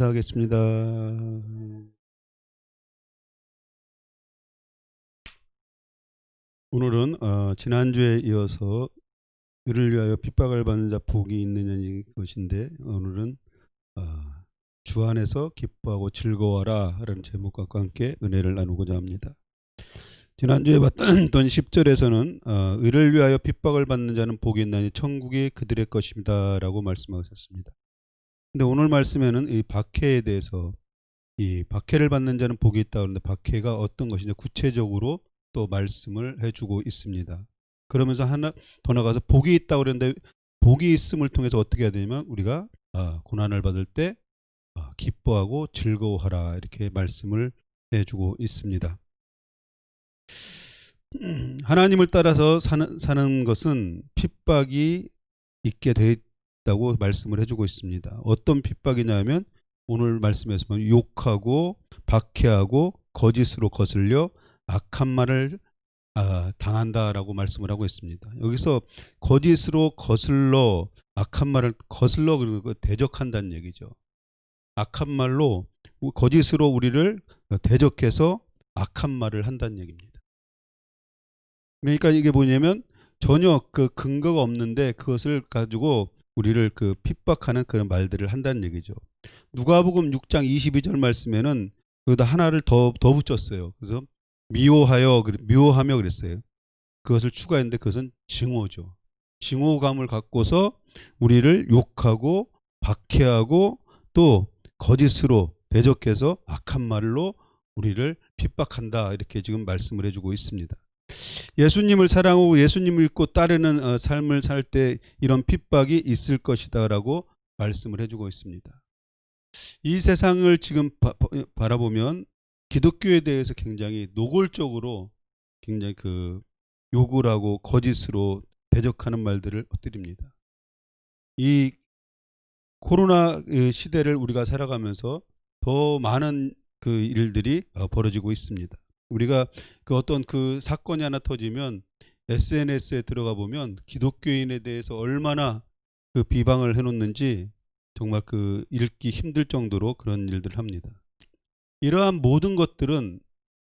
하겠습니다. 오늘은 지난주에 이어서 의를 위하여 핍박을 받는 자 복이 있느냐는 것인데, 오늘은 주 안에서 기뻐하고 즐거워라 라는 제목과 함께 은혜를 나누고자 합니다. 지난주에 봤던 10절에서는 의를 위하여 핍박을 받는 자는 복이 있나니 천국이 그들의 것입니다 라고 말씀하셨습니다. 근데 오늘 말씀에는 이 박해에 대해서, 이 박해를 받는 자는 복이 있다 그러는데 박해가 어떤 것이냐 구체적으로 또 말씀을 해주고 있습니다. 그러면서 하나 더 나가서 복이 있다 그러는데 복이 있음을 통해서 어떻게 해야 되냐면 우리가 고난을 받을 때 기뻐하고 즐거워하라 이렇게 말씀을 해주고 있습니다. 하나님을 따라서 사는 것은 핍박이 있게 돼 있다고 말씀을 해주고 있습니다. 어떤 핍박이냐면 오늘 말씀에서 보면 욕하고 박해하고 거짓으로 거슬려 악한 말을 당한다라고 말씀을 하고 있습니다. 여기서 거짓으로 거슬러 악한 말을 거슬러 그리고 대적한다는 얘기죠. 악한 말로 거짓으로 우리를 대적해서 악한 말을 한다는 얘기입니다. 그러니까 이게 뭐냐면 전혀 그 근거가 없는데 그것을 가지고 우리를 핍박하는 그런 말들을 한다는 얘기죠. 누가복음 6장 22절 말씀에는 여기다 하나를 더 붙였어요. 그래서 미워하며 그랬어요. 그것을 추가했는데 그것은 증오죠. 증오감을 갖고서 우리를 욕하고 박해하고 또 거짓으로 대적해서 악한 말로 우리를 핍박한다 이렇게 지금 말씀을 해주고 있습니다. 예수님을 사랑하고 예수님을 믿고 따르는 삶을 살 때 이런 핍박이 있을 것이다 라고 말씀을 해주고 있습니다. 이 세상을 지금 바라보면 기독교에 대해서 굉장히 노골적으로 굉장히 욕을 하고 거짓으로 대적하는 말들을 엎드립니다. 이 코로나 시대를 우리가 살아가면서 더 많은 일들이 벌어지고 있습니다. 우리가 어떤 사건이 하나 터지면 SNS에 들어가 보면 기독교인에 대해서 얼마나 비방을 해놓는지 정말 읽기 힘들 정도로 그런 일들을 합니다. 이러한 모든 것들은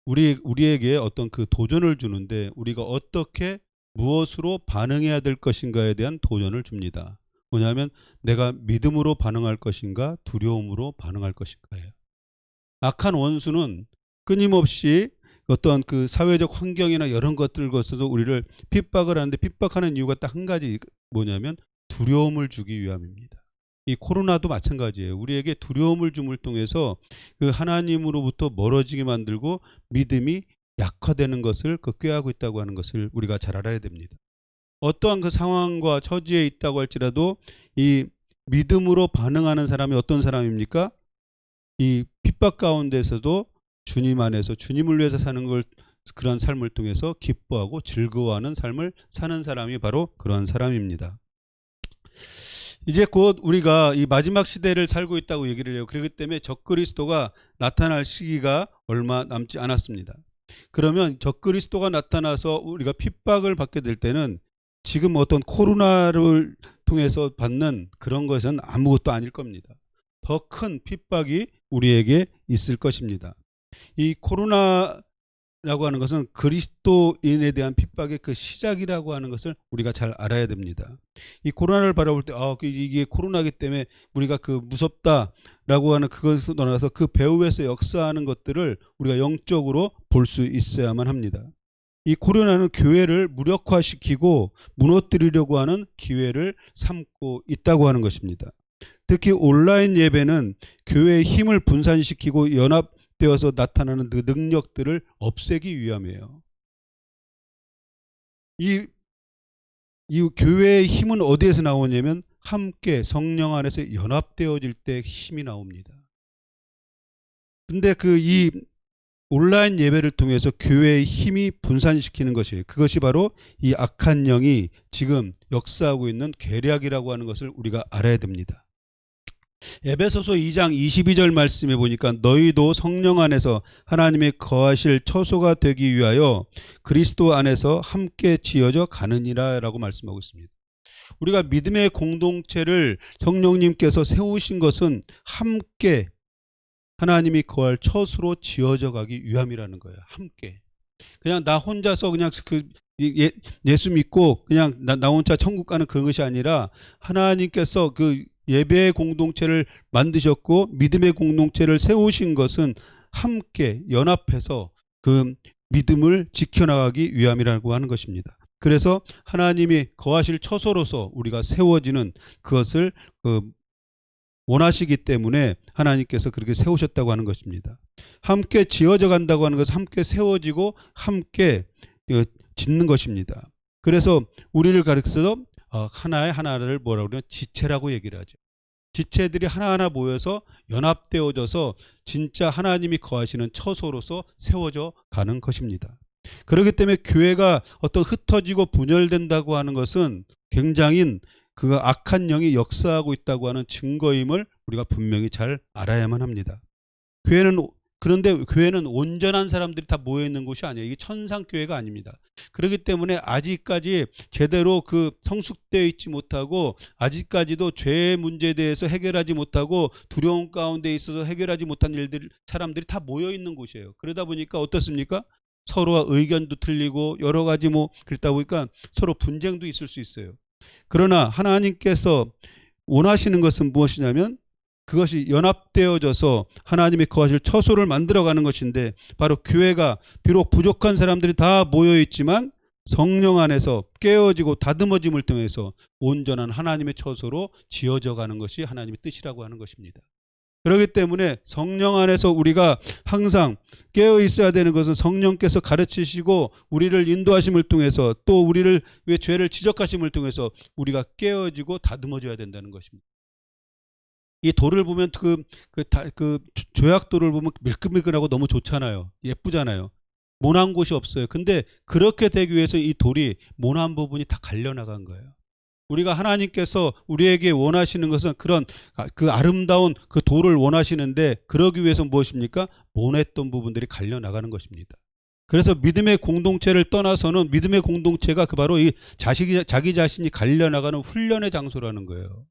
우리에게 어떤 도전을 주는데 우리가 어떻게 무엇으로 반응해야 될 것인가에 대한 도전을 줍니다. 뭐냐면 내가 믿음으로 반응할 것인가 두려움으로 반응할 것인가예요. 악한 원수는 끊임없이 어떤 사회적 환경이나 이런 것들 것으로 우리를 핍박을 하는데 핍박하는 이유가 딱 한 가지 뭐냐면 두려움을 주기 위함입니다. 이 코로나도 마찬가지예요. 우리에게 두려움을 줌을 통해서 하나님으로부터 멀어지게 만들고 믿음이 약화되는 것을 꾀하고 있다고 하는 것을 우리가 잘 알아야 됩니다. 어떠한 상황과 처지에 있다고 할지라도 이 믿음으로 반응하는 사람이 어떤 사람입니까? 이 핍박 가운데서도 주님 안에서 주님을 위해서 사는 걸 그런 삶을 통해서 기뻐하고 즐거워하는 삶을 사는 사람이 바로 그런 사람입니다. 이제 곧 우리가 이 마지막 시대를 살고 있다고 얘기를 해요. 그렇기 때문에 적그리스도가 나타날 시기가 얼마 남지 않았습니다. 그러면 적그리스도가 나타나서 우리가 핍박을 받게 될 때는 지금 어떤 코로나를 통해서 받는 그런 것은 아무것도 아닐 겁니다. 더 큰 핍박이 우리에게 있을 것입니다. 이 코로나라고 하는 것은 그리스도인에 대한 핍박의 시작이라고 하는 것을 우리가 잘 알아야 됩니다. 이 코로나를 바라볼 때 이게 코로나기 때문에 우리가 무섭다라고 하는 그것을 떠나서 그 배후에서 역사하는 것들을 우리가 영적으로 볼 수 있어야만 합니다. 이 코로나는 교회를 무력화시키고 무너뜨리려고 하는 기회를 삼고 있다고 하는 것입니다. 특히 온라인 예배는 교회의 힘을 분산시키고 연합되어서 나타나는 그 능력들을 없애기 위함이에요. 이 교회의 힘은 어디에서 나오냐면 함께 성령 안에서 연합되어질 때 힘이 나옵니다. 근데 이 온라인 예배를 통해서 교회의 힘이 분산시키는 것이에요. 그것이 바로 이 악한 영이 지금 역사하고 있는 계략이라고 하는 것을 우리가 알아야 됩니다. 에베소서 2장 22절 말씀에 보니까 너희도 성령 안에서 하나님의 거하실 처소가 되기 위하여 그리스도 안에서 함께 지어져 가느니라 라고 말씀하고 있습니다. 우리가 믿음의 공동체를 성령님께서 세우신 것은 함께 하나님이 거할 처소로 지어져 가기 위함이라는 거예요. 함께. 그냥 나 혼자서 그냥 예수 믿고 그냥 나 혼자 천국 가는 그런 것이 아니라 하나님께서 그 예배의 공동체를 만드셨고 믿음의 공동체를 세우신 것은 함께 연합해서 그 믿음을 지켜나가기 위함이라고 하는 것입니다. 그래서 하나님이 거하실 처소로서 우리가 세워지는 그것을 원하시기 때문에 하나님께서 그렇게 세우셨다고 하는 것입니다. 함께 지어져 간다고 하는 것은 함께 세워지고 함께 짓는 것입니다. 그래서 우리를 가르쳐서 하나를 뭐라고 그러냐, 지체라고 얘기를 하죠. 지체들이 하나하나 모여서 연합되어져서 진짜 하나님이 거하시는 처소로서 세워져 가는 것입니다. 그렇기 때문에 교회가 어떤 흩어지고 분열된다고 하는 것은 굉장히 그 악한 영이 역사하고 있다고 하는 증거임을 우리가 분명히 잘 알아야만 합니다. 그런데 교회는 온전한 사람들이 다 모여 있는 곳이 아니에요. 이게 천상교회가 아닙니다. 그렇기 때문에 아직까지 제대로 그 성숙되어 있지 못하고 아직까지도 죄의 문제에 대해서 해결하지 못하고 두려움 가운데 있어서 해결하지 못한 사람들이 다 모여 있는 곳이에요. 그러다 보니까 어떻습니까? 서로와 의견도 틀리고 여러 가지 그렇다 보니까 서로 분쟁도 있을 수 있어요. 그러나 하나님께서 원하시는 것은 무엇이냐면 그것이 연합되어져서 하나님이 거하실 처소를 만들어가는 것인데 바로 교회가 비록 부족한 사람들이 다 모여있지만 성령 안에서 깨어지고 다듬어짐을 통해서 온전한 하나님의 처소로 지어져 가는 것이 하나님의 뜻이라고 하는 것입니다. 그렇기 때문에 성령 안에서 우리가 항상 깨어 있어야 되는 것은 성령께서 가르치시고 우리를 인도하심을 통해서 또 우리를 왜 죄를 지적하심을 통해서 우리가 깨어지고 다듬어져야 된다는 것입니다. 이 돌을 보면 그 조약돌을 보면 밀끈밀끈하고 너무 좋잖아요. 예쁘잖아요. 모난 곳이 없어요. 근데 그렇게 되기 위해서 이 돌이 모난 부분이 다 갈려나간 거예요. 우리가 하나님께서 우리에게 원하시는 것은 그런 그 아름다운 그 돌을 원하시는데 그러기 위해서 무엇입니까? 모냈던 부분들이 갈려나가는 것입니다. 그래서 믿음의 공동체를 떠나서는 믿음의 공동체가 바로 이 자기 자신이 갈려나가는 훈련의 장소라는 거예요.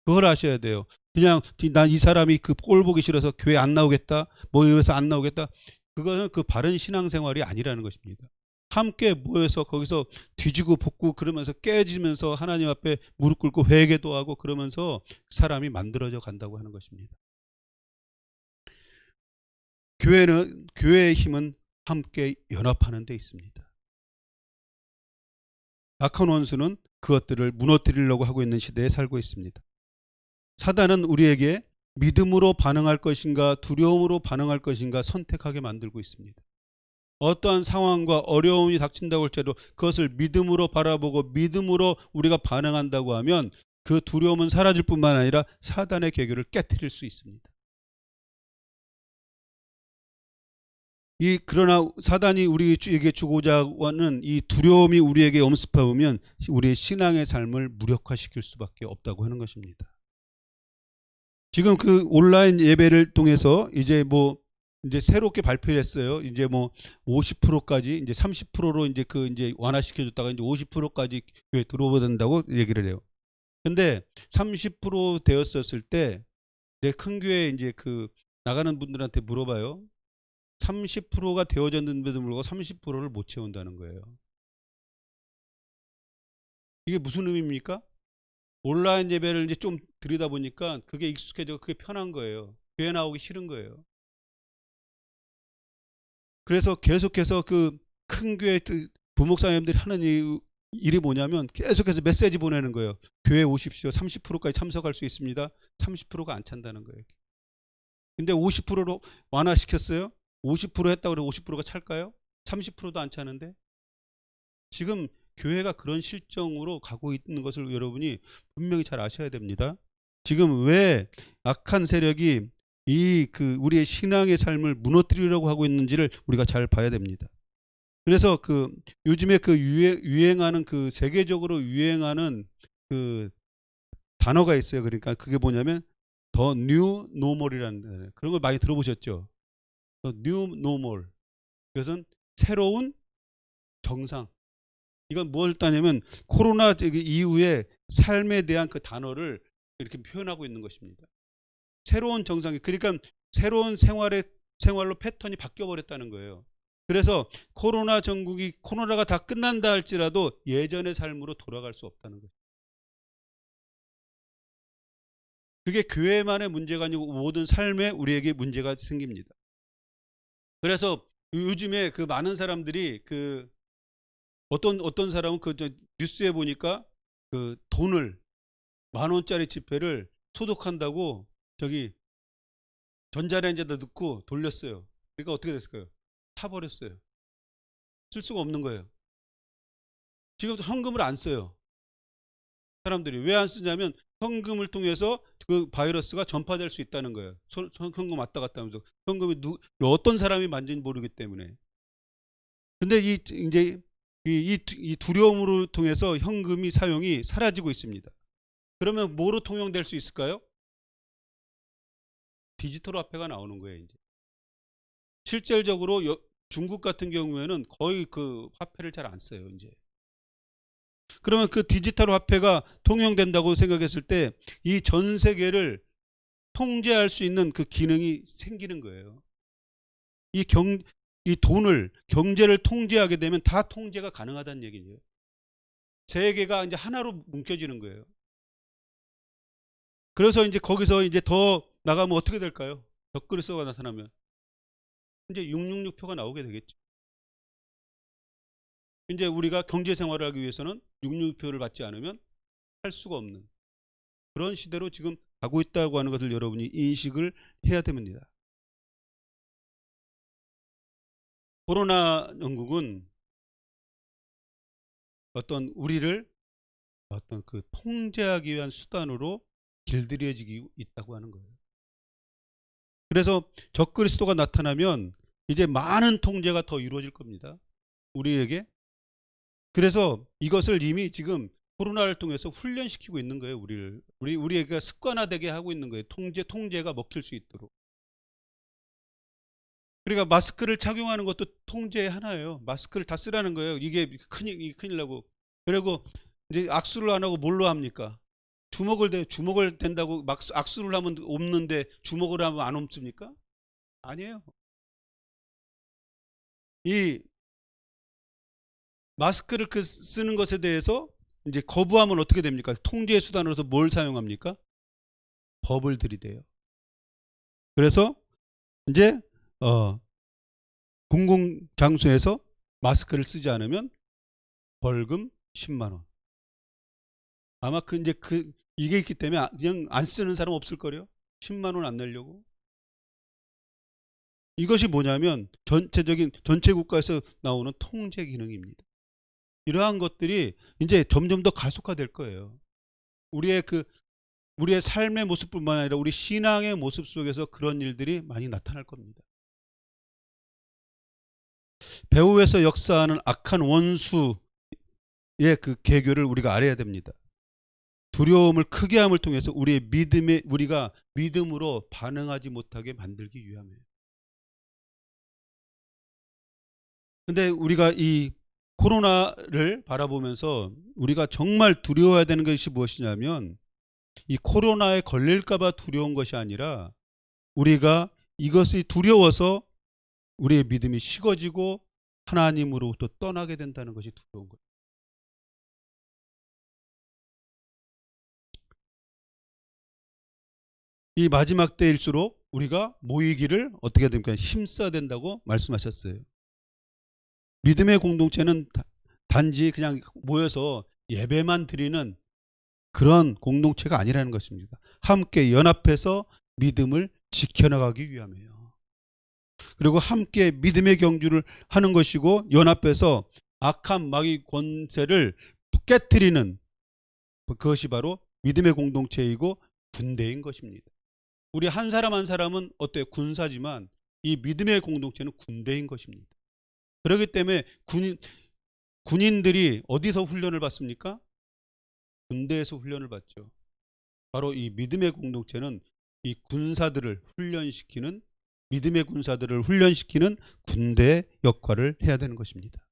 그걸 아셔야 돼요. 그냥 난 이 사람이 그 꼴 보기 싫어서 교회 안 나오겠다, 이래서 안 나오겠다. 그거는 그 바른 신앙생활이 아니라는 것입니다. 함께 모여서 거기서 뒤지고 볶고 그러면서 깨지면서 하나님 앞에 무릎 꿇고 회개도 하고 그러면서 사람이 만들어져 간다고 하는 것입니다. 교회의 힘은 함께 연합하는 데 있습니다. 악한 원수는 그것들을 무너뜨리려고 하고 있는 시대에 살고 있습니다. 사단은 우리에게 믿음으로 반응할 것인가 두려움으로 반응할 것인가 선택하게 만들고 있습니다. 어떠한 상황과 어려움이 닥친다고 할지라도 그것을 믿음으로 바라보고 믿음으로 우리가 반응한다고 하면 그 두려움은 사라질 뿐만 아니라 사단의 계교를 깨트릴 수 있습니다. 그러나 사단이 우리에게 주고자 하는 이 두려움이 우리에게 엄습하면 우리의 신앙의 삶을 무력화시킬 수밖에 없다고 하는 것입니다. 지금 그 온라인 예배를 통해서 이제 새롭게 발표를 했어요. 이제 50%까지 이제 30%로 이제 이제 완화시켜줬다가 이제 50%까지 교회 들어오게 된다고 얘기를 해요. 근데 30% 되었었을 때 내 큰 교회 이제 나가는 분들한테 물어봐요. 30%가 되어졌는데도 불구하고 30%를 못 채운다는 거예요. 이게 무슨 의미입니까? 온라인 예배를 이제 좀 드리다 보니까 그게 익숙해지고 그게 편한 거예요. 교회 나오기 싫은 거예요. 그래서 계속해서 그 큰 교회 부목사님들이 하는 일이 뭐냐면 계속해서 메시지 보내는 거예요. 교회 오십시오. 30%까지 참석할 수 있습니다. 30%가 안 찬다는 거예요. 근데 50%로 완화시켰어요. 50% 했다고 그래서 50%가 찰까요? 30%도 안 차는데. 지금 교회가 그런 실정으로 가고 있는 것을 여러분이 분명히 잘 아셔야 됩니다. 지금 왜 악한 세력이 우리의 신앙의 삶을 무너뜨리려고 하고 있는지를 우리가 잘 봐야 됩니다. 그래서 요즘에 유행하는 세계적으로 유행하는 단어가 있어요. 그러니까 그게 뭐냐면 The New Normal이라는 그런 걸 많이 들어보셨죠? The New Normal. 그것은 새로운 정상. 이건 뭘 따냐면 코로나 이후에 삶에 대한 그 단어를 이렇게 표현하고 있는 것입니다. 새로운 정상이 그러니까 새로운 생활로 패턴이 바뀌어 버렸다는 거예요. 그래서 코로나가 다 끝난다 할지라도 예전의 삶으로 돌아갈 수 없다는 거예요. 그게 교회만의 문제가 아니고 모든 삶에 우리에게 문제가 생깁니다. 그래서 요즘에 그 많은 사람들이 그 어떤 사람은 뉴스에 보니까 그 돈을 10,000원짜리 지폐를 소독한다고 저기 전자레인지에다 넣고 돌렸어요. 그러니까 어떻게 됐을까요? 타버렸어요. 쓸 수가 없는 거예요. 지금 현금을 안 써요. 사람들이 왜 안 쓰냐면 현금을 통해서 그 바이러스가 전파될 수 있다는 거예요. 현금 왔다 갔다 하면서 현금이 어떤 사람이 만진지 모르기 때문에. 근데 이제 이 두려움으로 통해서 현금이 사용이 사라지고 있습니다. 그러면 뭐로 통용될 수 있을까요? 디지털 화폐가 나오는 거예요, 이제. 실질적으로 중국 같은 경우에는 거의 그 화폐를 잘 안 써요, 이제. 그러면 그 디지털 화폐가 통용된다고 생각했을 때 이 전 세계를 통제할 수 있는 그 기능이 생기는 거예요. 이 돈을, 경제를 통제하게 되면 다 통제가 가능하다는 얘기죠. 세계가 이제 하나로 뭉쳐지는 거예요. 그래서 이제 거기서 이제 더 나가면 어떻게 될까요? 벽그리스도가 나타나면 이제 666표가 나오게 되겠죠. 이제 우리가 경제 생활을 하기 위해서는 666표를 받지 않으면 할 수가 없는 그런 시대로 지금 가고 있다고 하는 것을 여러분이 인식을 해야 됩니다. 코로나 영국은 우리를 그 통제하기 위한 수단으로 길들여지기 있다고 하는 거예요. 그래서 적그리스도가 나타나면 이제 많은 통제가 더 이루어질 겁니다. 우리에게. 그래서 이것을 이미 지금 코로나를 통해서 훈련시키고 있는 거예요. 우리에게 습관화되게 하고 있는 거예요. 통제가 먹힐 수 있도록. 그러니까 마스크를 착용하는 것도 통제의 하나예요. 마스크를 다 쓰라는 거예요. 이게 큰일 나고. 그리고 이제 악수를 안 하고 뭘로 합니까? 주먹을 댄다고 막 악수를 하면 옮는데 주먹을 하면 안 옮습니까? 아니에요. 이 마스크를 쓰는 것에 대해서 이제 거부하면 어떻게 됩니까? 통제 수단으로서 뭘 사용합니까? 법을 들이대요. 그래서 이제 공공장소에서 마스크를 쓰지 않으면 벌금 10만 원. 아마 이게 있기 때문에 그냥 안 쓰는 사람 없을 거래요. 10만 원 안 내려고. 이것이 뭐냐면 전체 국가에서 나오는 통제 기능입니다. 이러한 것들이 이제 점점 더 가속화될 거예요. 우리의 삶의 모습뿐만 아니라 우리 신앙의 모습 속에서 그런 일들이 많이 나타날 겁니다. 배후에서 역사하는 악한 원수의 그 계교를 우리가 알아야 됩니다. 두려움을 크게 함을 통해서 우리가 믿음으로 반응하지 못하게 만들기 위함이에요. 근데 우리가 이 코로나를 바라보면서 우리가 정말 두려워해야 되는 것이 무엇이냐면 이 코로나에 걸릴까봐 두려운 것이 아니라 우리가 이것이 두려워서 우리의 믿음이 식어지고 하나님으로부터 떠나게 된다는 것이 두려운 거예요. 이 마지막 때일수록 우리가 모이기를 어떻게 됩니까? 힘써야 된다고 말씀하셨어요. 믿음의 공동체는 단지 그냥 모여서 예배만 드리는 그런 공동체가 아니라는 것입니다. 함께 연합해서 믿음을 지켜나가기 위함이에요. 그리고 함께 믿음의 경주를 하는 것이고 연합해서 악한 마귀 권세를 깨트리는 그것이 바로 믿음의 공동체이고 군대인 것입니다. 우리 한 사람 한 사람은 어때요? 군사지만 이 믿음의 공동체는 군대인 것입니다. 그렇기 때문에 군인들이 어디서 훈련을 받습니까? 군대에서 훈련을 받죠. 바로 이 믿음의 공동체는 이 믿음의 군사들을 훈련시키는 군대의 역할을 해야 되는 것입니다.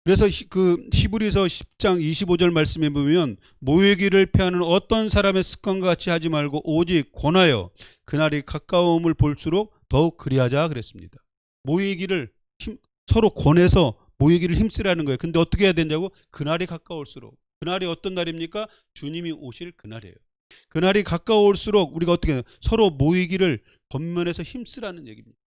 그래서 히브리서 10장 25절 말씀에 보면 모이기를 피하는 어떤 사람의 습관과 같이 하지 말고 오직 권하여 그날이 가까움을 볼수록 더욱 그리하자 그랬습니다. 모이기를 서로 권해서 모이기를 힘쓰라는 거예요. 근데 어떻게 해야 되냐고? 그날이 가까울수록. 그날이 어떤 날입니까? 주님이 오실 그날이에요. 그날이 가까울수록 우리가 어떻게 해요? 서로 모이기를 권면해서 힘쓰라는 얘기입니다.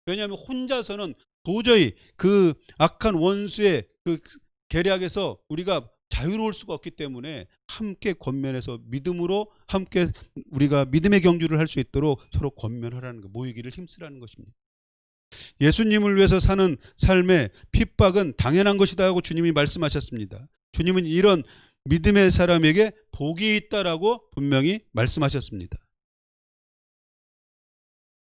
왜냐하면 혼자서는 도저히 그 악한 원수의 그 계략에서 우리가 자유로울 수가 없기 때문에 함께 권면해서 믿음으로 함께 우리가 믿음의 경주를 할 수 있도록 서로 권면하라는 거, 모이기를 힘쓰라는 것입니다. 예수님을 위해서 사는 삶의 핍박은 당연한 것이다 하고 주님이 말씀하셨습니다. 주님은 이런 믿음의 사람에게 복이 있다라고 분명히 말씀하셨습니다.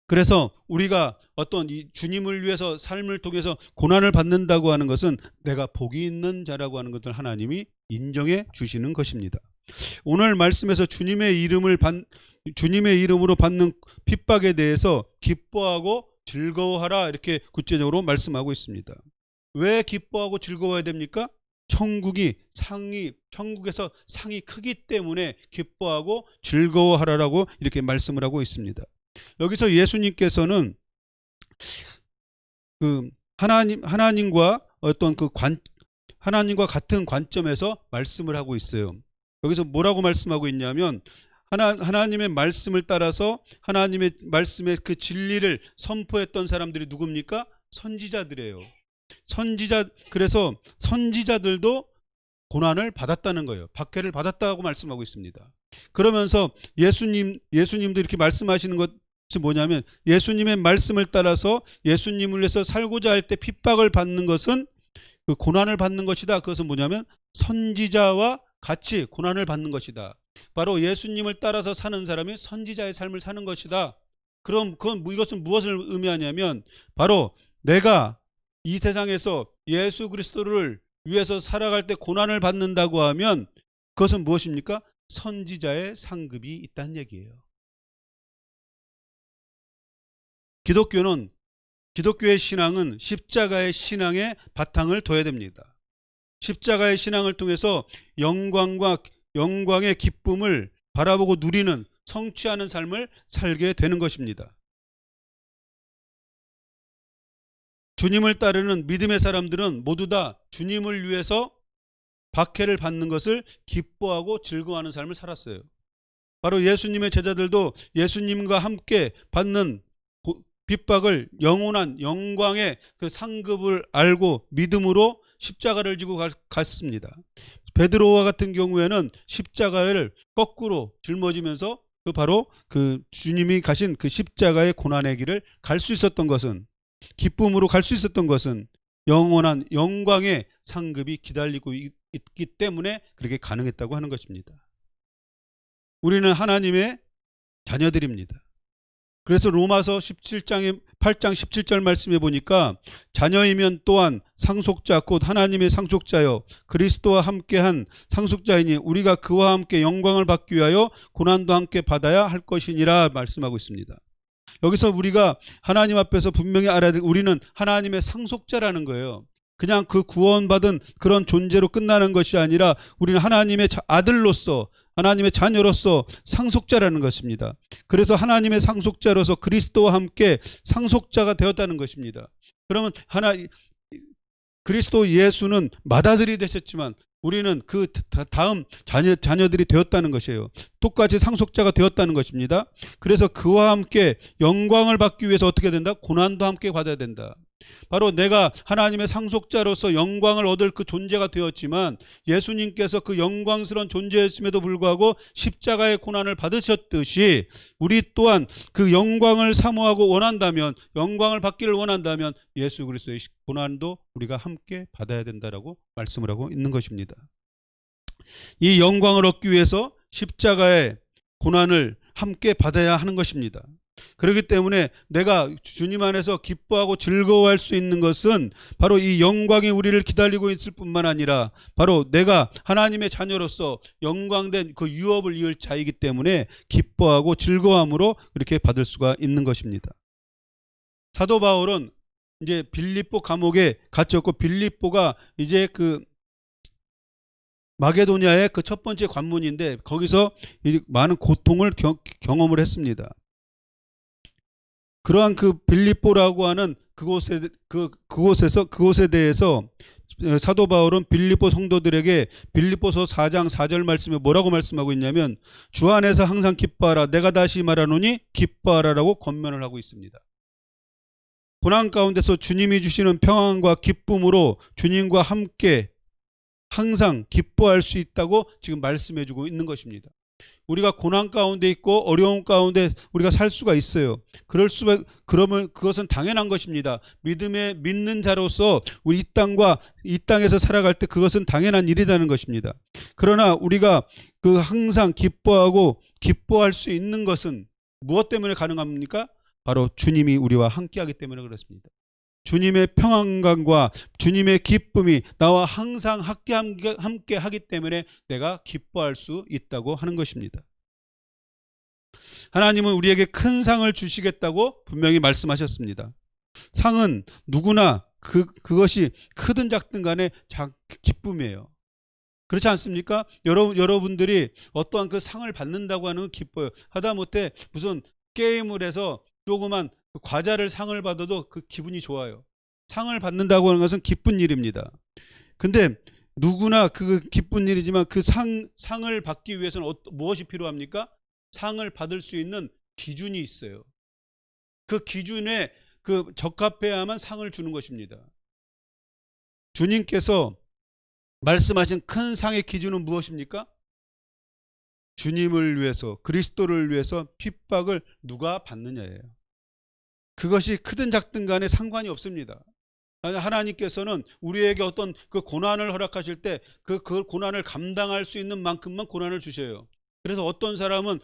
그래서 우리가 어떤 이 주님을 위해서 삶을 통해서 고난을 받는다고 하는 것은 내가 복이 있는 자라고 하는 것을 하나님이 인정해 주시는 것입니다. 오늘 말씀에서 주님의 이름으로 받는 핍박에 대해서 기뻐하고 즐거워하라 이렇게 구체적으로 말씀하고 있습니다. 왜 기뻐하고 즐거워해야 됩니까? 천국에서 상이 크기 때문에 기뻐하고 즐거워하라라고 이렇게 말씀을 하고 있습니다. 여기서 예수님께서는 그 하나님과 어떤 하나님과 같은 관점에서 말씀을 하고 있어요. 여기서 뭐라고 말씀하고 있냐면 하나님의 말씀을 따라서 하나님의 말씀의 그 진리를 선포했던 사람들이 누굽니까? 선지자들이에요. 그래서 선지자들도 고난을 받았다는 거예요. 박해를 받았다고 말씀하고 있습니다. 그러면서 예수님도 이렇게 말씀하시는 것이 뭐냐면 예수님의 말씀을 따라서 예수님을 위해서 살고자 할 때 핍박을 받는 것은 그 고난을 받는 것이다. 그것은 뭐냐면 선지자와 같이 고난을 받는 것이다. 바로 예수님을 따라서 사는 사람이 선지자의 삶을 사는 것이다. 그럼 이것은 무엇을 의미하냐면 바로 내가 이 세상에서 예수 그리스도를 위해서 살아갈 때 고난을 받는다고 하면 그것은 무엇입니까? 선지자의 상급이 있다는 얘기예요. 기독교의 신앙은 십자가의 신앙에 바탕을 둬야 됩니다. 십자가의 신앙을 통해서 영광의 기쁨을 바라보고 누리는 성취하는 삶을 살게 되는 것입니다. 주님을 따르는 믿음의 사람들은 모두 다 주님을 위해서 박해를 받는 것을 기뻐하고 즐거워하는 삶을 살았어요. 바로 예수님의 제자들도 예수님과 함께 받는 핍박을 영원한 영광의 그 상급을 알고 믿음으로 십자가를 지고 갔습니다. 베드로와 같은 경우에는 십자가를 거꾸로 짊어지면서 바로 그 주님이 가신 그 십자가의 고난의 길을 갈 수 있었던 것은, 기쁨으로 갈 수 있었던 것은 영원한 영광의 상급이 기다리고 있기 때문에 그렇게 가능했다고 하는 것입니다. 우리는 하나님의 자녀들입니다. 그래서 로마서 8장 17절 말씀해 보니까 자녀이면 또한 상속자 곧 하나님의 상속자여 그리스도와 함께한 상속자이니 우리가 그와 함께 영광을 받기 위하여 고난도 함께 받아야 할 것이니라 말씀하고 있습니다. 여기서 우리가 하나님 앞에서 분명히 알아야 될, 우리는 하나님의 상속자라는 거예요. 그냥 그 구원받은 그런 존재로 끝나는 것이 아니라 우리는 하나님의 아들로서, 하나님의 자녀로서 상속자라는 것입니다. 그래서 하나님의 상속자로서 그리스도와 함께 상속자가 되었다는 것입니다. 그러면 그리스도 예수는 맏아들이 되셨지만 우리는 그 다음 자녀들이 되었다는 것이에요. 똑같이 상속자가 되었다는 것입니다. 그래서 그와 함께 영광을 받기 위해서 어떻게 된다? 고난도 함께 받아야 된다. 바로 내가 하나님의 상속자로서 영광을 얻을 그 존재가 되었지만 예수님께서 그 영광스러운 존재였음에도 불구하고 십자가의 고난을 받으셨듯이 우리 또한 그 영광을 사모하고 원한다면, 영광을 받기를 원한다면 예수 그리스도의 고난도 우리가 함께 받아야 된다라고 말씀을 하고 있는 것입니다. 이 영광을 얻기 위해서 십자가의 고난을 함께 받아야 하는 것입니다. 그렇기 때문에 내가 주님 안에서 기뻐하고 즐거워할 수 있는 것은 바로 이 영광이 우리를 기다리고 있을 뿐만 아니라 바로 내가 하나님의 자녀로서 영광된 그 유업을 이을 자이기 때문에 기뻐하고 즐거움으로 이렇게 받을 수가 있는 것입니다. 사도 바울은 이제 빌립보 감옥에 갇혔고, 빌립보가 이제 그 마게도냐의 그 첫 번째 관문인데 거기서 많은 고통을 경험을 했습니다. 그러한 그 빌립보라고 하는 그곳에 대해서 사도 바울은 빌립보 성도들에게 빌립보서 4장 4절 말씀에 뭐라고 말씀하고 있냐면 주 안에서 항상 기뻐하라. 내가 다시 말하노니 기뻐하라라고 권면을 하고 있습니다. 고난 가운데서 주님이 주시는 평안과 기쁨으로 주님과 함께 항상 기뻐할 수 있다고 지금 말씀해 주고 있는 것입니다. 우리가 고난 가운데 있고 어려움 가운데 우리가 살 수가 있어요. 그러면 그것은 당연한 것입니다. 믿는 자로서 우리 이 땅에서 살아갈 때 그것은 당연한 일이라는 것입니다. 그러나 우리가 그 항상 기뻐할 수 있는 것은 무엇 때문에 가능합니까? 바로 주님이 우리와 함께하기 때문에 그렇습니다. 주님의 평안감과 주님의 기쁨이 나와 항상 함께 하기 때문에 내가 기뻐할 수 있다고 하는 것입니다. 하나님은 우리에게 큰 상을 주시겠다고 분명히 말씀하셨습니다. 상은 누구나 그것이 크든 작든 간에 기쁨이에요. 그렇지 않습니까? 여러분들이 어떠한 그 상을 받는다고 하는 건 기뻐요. 하다못해 무슨 게임을 해서 조그만 과자를 상을 받아도 그 기분이 좋아요. 상을 받는다고 하는 것은 기쁜 일입니다. 근데 누구나 그 기쁜 일이지만 그 상을 받기 위해서는 무엇이 필요합니까? 상을 받을 수 있는 기준이 있어요. 그 기준에 적합해야만 상을 주는 것입니다. 주님께서 말씀하신 큰 상의 기준은 무엇입니까? 주님을 위해서, 그리스도를 위해서 핍박을 누가 받느냐예요. 그것이 크든 작든 간에 상관이 없습니다. 하나님께서는 우리에게 어떤 그 고난을 허락하실 때 그 고난을 감당할 수 있는 만큼만 고난을 주셔요. 그래서 어떤 사람은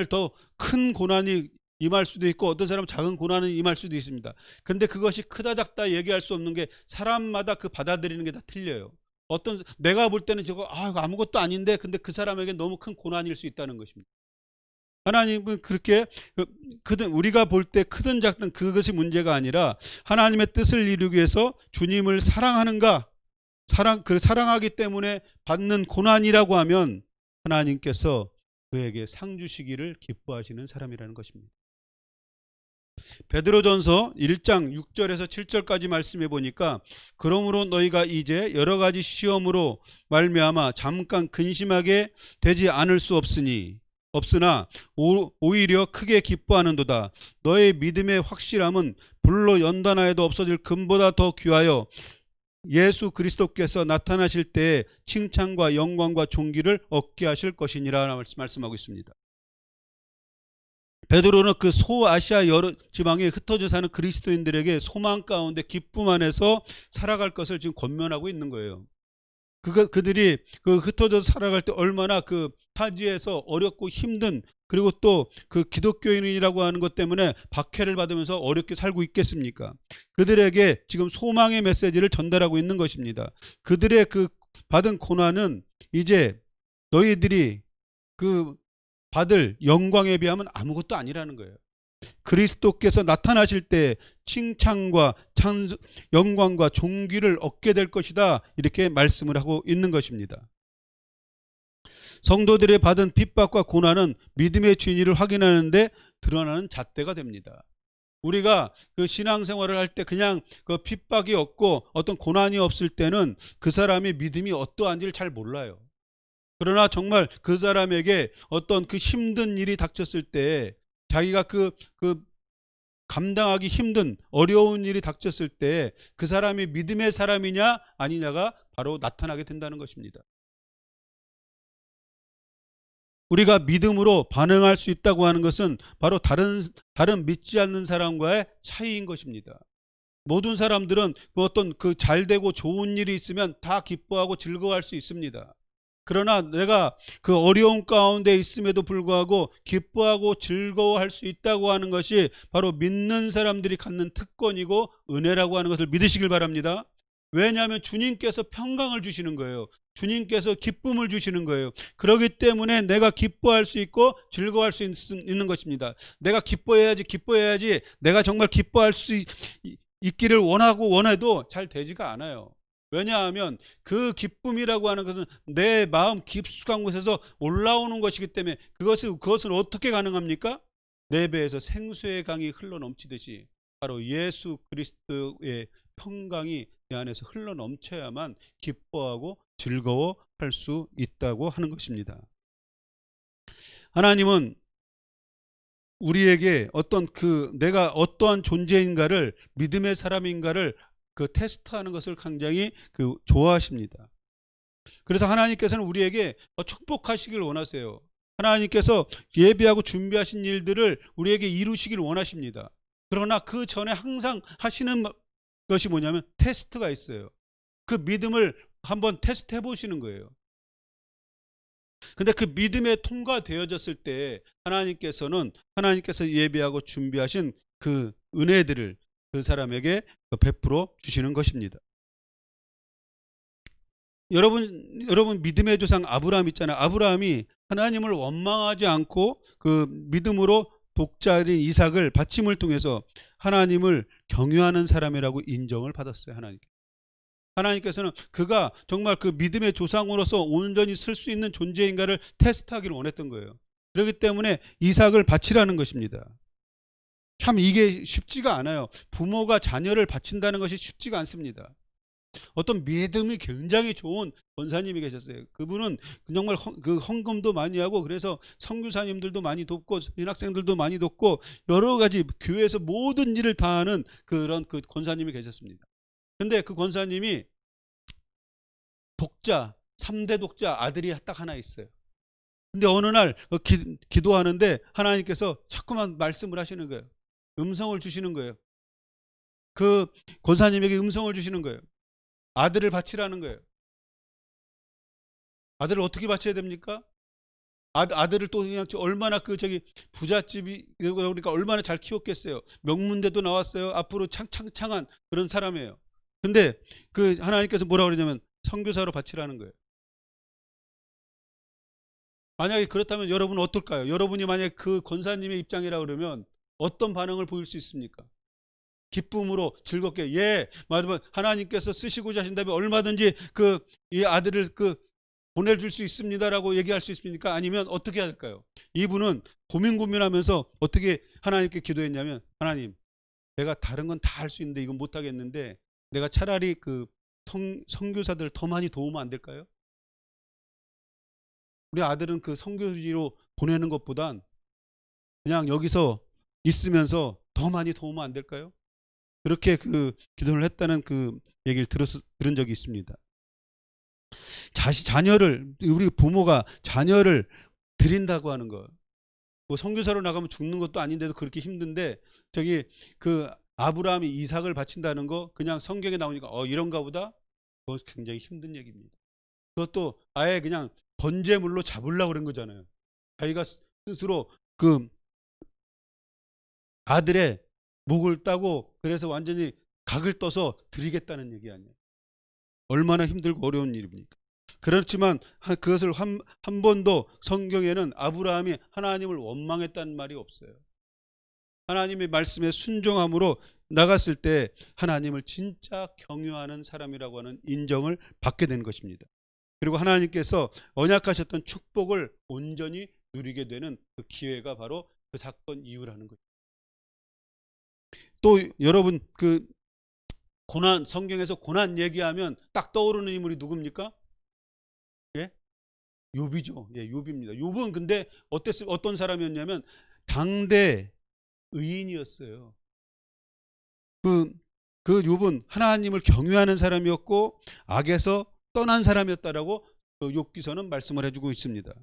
더 큰 고난이 임할 수도 있고 어떤 사람은 작은 고난은 임할 수도 있습니다. 근데 그것이 크다 작다 얘기할 수 없는 게 사람마다 그 받아들이는 게 다 틀려요. 내가 볼 때는 이거 아무것도 아닌데 근데 그 사람에게 너무 큰 고난일 수 있다는 것입니다. 하나님은 그렇게 우리가 볼 때 크든 작든 그것이 문제가 아니라 하나님의 뜻을 이루기 위해서 주님을 사랑하는가, 사랑하기 때문에 받는 고난이라고 하면 하나님께서 그에게 상 주시기를 기뻐하시는 사람이라는 것입니다. 베드로전서 1장 6절에서 7절까지 말씀해 보니까 그러므로 너희가 이제 여러 가지 시험으로 말미암아 잠깐 근심하게 되지 않을 수 없으나 오히려 크게 기뻐하는도다. 너의 믿음의 확실함은 불로 연단하여도 없어질 금보다 더 귀하여 예수 그리스도께서 나타나실 때에 칭찬과 영광과 존귀를 얻게 하실 것이니라 말씀하고 있습니다. 베드로는 그 소아시아 여러 지방에 흩어져 사는 그리스도인들에게 소망 가운데 기쁨 안에서 살아갈 것을 지금 권면하고 있는 거예요. 그들이 흩어져 살아갈 때 얼마나 그 타지에서 어렵고 힘든, 그리고 또 그 기독교인이라고 하는 것 때문에 박해를 받으면서 어렵게 살고 있겠습니까? 그들에게 지금 소망의 메시지를 전달하고 있는 것입니다. 그들의 그 받은 고난은 이제 너희들이 받을 영광에 비하면 아무것도 아니라는 거예요. 그리스도께서 나타나실 때 칭찬과 영광과 존귀를 얻게 될 것이다, 이렇게 말씀을 하고 있는 것입니다. 성도들이 받은 핍박과 고난은 믿음의 진위를 확인하는데 드러나는 잣대가 됩니다. 우리가 그 신앙생활을 할 때 그냥 그 핍박이 없고 어떤 고난이 없을 때는 그 사람의 믿음이 어떠한지를 잘 몰라요. 그러나 정말 그 사람에게 어떤 그 힘든 일이 닥쳤을 때, 자기가 감당하기 힘든 어려운 일이 닥쳤을 때 그 사람이 믿음의 사람이냐 아니냐가 바로 나타나게 된다는 것입니다. 우리가 믿음으로 반응할 수 있다고 하는 것은 바로 다른 믿지 않는 사람과의 차이인 것입니다. 모든 사람들은 어떤 잘되고 좋은 일이 있으면 다 기뻐하고 즐거워할 수 있습니다. 그러나 내가 그 어려움 가운데 있음에도 불구하고 기뻐하고 즐거워할 수 있다고 하는 것이 바로 믿는 사람들이 갖는 특권이고 은혜라고 하는 것을 믿으시길 바랍니다. 왜냐하면 주님께서 평강을 주시는 거예요. 주님께서 기쁨을 주시는 거예요. 그렇기 때문에 내가 기뻐할 수 있고 즐거워할 수 있는 것입니다. 내가 기뻐해야지 내가 정말 기뻐할 수 있기를 원해도 잘 되지가 않아요. 왜냐하면 그 기쁨이라고 하는 것은 내 마음 깊숙한 곳에서 올라오는 것이기 때문에 그것은 어떻게 가능합니까? 내 배에서 생수의 강이 흘러 넘치듯이 바로 예수 그리스도의 평강이 내 안에서 흘러 넘쳐야만 기뻐하고 즐거워할 수 있다고 하는 것입니다. 하나님은 우리에게 내가 어떠한 존재인가를, 믿음의 사람인가를 테스트하는 것을 굉장히 좋아하십니다. 그래서 하나님께서는 우리에게 축복하시길 원하세요. 하나님께서 예비하고 준비하신 일들을 우리에게 이루시길 원하십니다. 그러나 그 전에 항상 하시는 것이 뭐냐면 테스트가 있어요. 그 믿음을 한번 테스트 해보시는 거예요. 근데 그 믿음에 통과되어졌을 때 하나님께서 예비하고 준비하신 그 은혜들을 그 사람에게 베풀어 주시는 것입니다. 여러분 믿음의 조상 아브라함 있잖아요. 아브라함이 하나님을 원망하지 않고 그 믿음으로 독자인 이삭을 바침을 통해서 하나님을 경유하는 사람이라고 인정을 받았어요. 하나님께서는 그가 정말 그 믿음의 조상으로서 온전히 쓸 수 있는 존재인가를 테스트하기를 원했던 거예요. 그렇기 때문에 이삭을 바치라는 것입니다. 참 이게 쉽지가 않아요. 부모가 자녀를 바친다는 것이 쉽지가 않습니다. 어떤 믿음이 굉장히 좋은 권사님이 계셨어요. 그분은 정말 헌금도 많이 하고, 그래서 선교사님들도 많이 돕고 신학생들도 많이 돕고 여러 가지 교회에서 모든 일을 다 하는 그런 권사님이 계셨습니다. 근데 그 권사님이 3대 독자 아들이 딱 하나 있어요. 근데 어느 날 기도하는데 하나님께서 자꾸만 말씀을 하시는 거예요. 음성을 주시는 거예요. 그 권사님에게 음성을 주시는 거예요. 아들을 바치라는 거예요. 아들을 어떻게 바쳐야 됩니까? 아들을 또 그냥 얼마나 부잣집이 그러니까 얼마나 잘 키웠겠어요. 명문대도 나왔어요. 앞으로 창창한 그런 사람이에요. 근데 하나님께서 뭐라고 그러냐면 선교사로 바치라는 거예요. 만약에 그렇다면 여러분은 어떨까요? 여러분이 만약에 그 권사님의 입장이라 그러면 어떤 반응을 보일 수 있습니까? 기쁨으로 즐겁게, 맞으면 하나님께서 쓰시고자 하신다면 얼마든지 이 아들을 보내줄 수 있습니다라고 얘기할 수 있습니까? 아니면 어떻게 할까요? 이분은 고민하면서 어떻게 하나님께 기도했냐면, 하나님, 내가 다른 건 다 할 수 있는데 이건 못 하겠는데 내가 차라리 선교사들 더 많이 도우면 안 될까요? 우리 아들은 선교지로 보내는 것보단 그냥 여기서 있으면서 더 많이 도우면 안 될까요? 그렇게 기도를 했다는 얘기를 들은 적이 있습니다. 우리 부모가 자녀를 드린다고 하는 거, 뭐 선교사로 나가면 죽는 것도 아닌데도 그렇게 힘든데 아브라함이 이삭을 바친다는 거 그냥 성경에 나오니까 이런가 보다. 그거 굉장히 힘든 얘기입니다. 그것도 아예 그냥 번제물로 잡으려고 그런 거잖아요. 자기가 스스로 아들의 목을 따고 그래서 완전히 각을 떠서 드리겠다는 얘기 아니에요. 얼마나 힘들고 어려운 일입니까? 그렇지만 그것을 한 번도 성경에는 아브라함이 하나님을 원망했다는 말이 없어요. 하나님의 말씀에 순종함으로 나갔을 때 하나님을 진짜 경유하는 사람이라고 하는 인정을 받게 된 것입니다. 그리고 하나님께서 언약하셨던 축복을 온전히 누리게 되는 그 기회가 바로 그 사건 이후라는 거죠. 또 여러분 성경에서 고난 얘기하면 딱 떠오르는 인물이 누굽니까? 예? 욥이죠. 욥입니다. 욥은 근데 어떤 사람이었냐면 당대 의인이었어요. 욥은 하나님을 경유하는 사람이었고 악에서 떠난 사람이었다라고 욥기서는 말씀을 해주고 있습니다.